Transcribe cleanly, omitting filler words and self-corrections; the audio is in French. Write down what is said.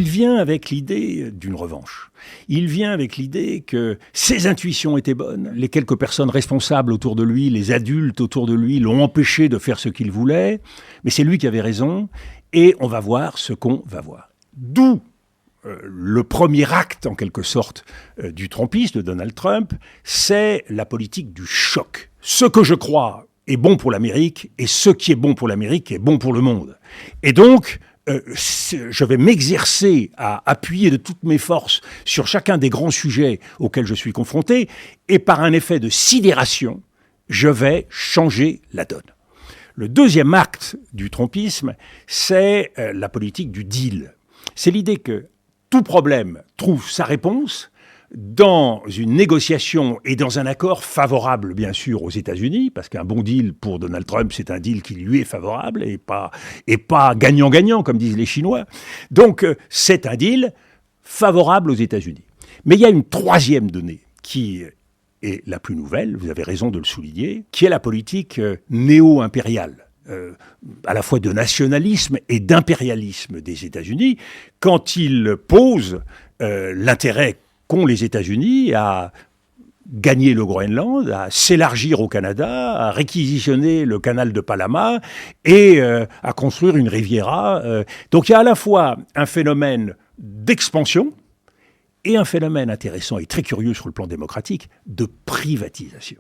il vient avec l'idée d'une revanche. Il vient avec l'idée que ses intuitions étaient bonnes, les quelques personnes responsables autour de lui, les adultes autour de lui l'ont empêché de faire ce qu'il voulait, mais c'est lui qui avait raison, et on va voir ce qu'on va voir. D'où le premier acte, en quelque sorte, du trumpisme, de Donald Trump, c'est la politique du choc. Ce que je crois est bon pour l'Amérique, et ce qui est bon pour l'Amérique est bon pour le monde. Et donc, je vais m'exercer à appuyer de toutes mes forces sur chacun des grands sujets auxquels je suis confronté, et par un effet de sidération, je vais changer la donne. Le deuxième acte du trumpisme, c'est la politique du deal. C'est l'idée que tout problème trouve sa réponse dans une négociation et dans un accord favorable, bien sûr, aux États-Unis, parce qu'un bon deal pour Donald Trump, c'est un deal qui lui est favorable et pas gagnant-gagnant, comme disent les Chinois. Donc, c'est un deal favorable aux États-Unis. Mais il y a une troisième donnée qui est la plus nouvelle, vous avez raison de le souligner, qui est la politique néo-impériale. À la fois de nationalisme et d'impérialisme des États-Unis, quand ils posent l'intérêt qu'ont les États-Unis à gagner le Groenland, à s'élargir au Canada, à réquisitionner le canal de Panama et à construire une Riviera. Donc il y a à la fois un phénomène d'expansion et un phénomène intéressant et très curieux sur le plan démocratique de privatisation.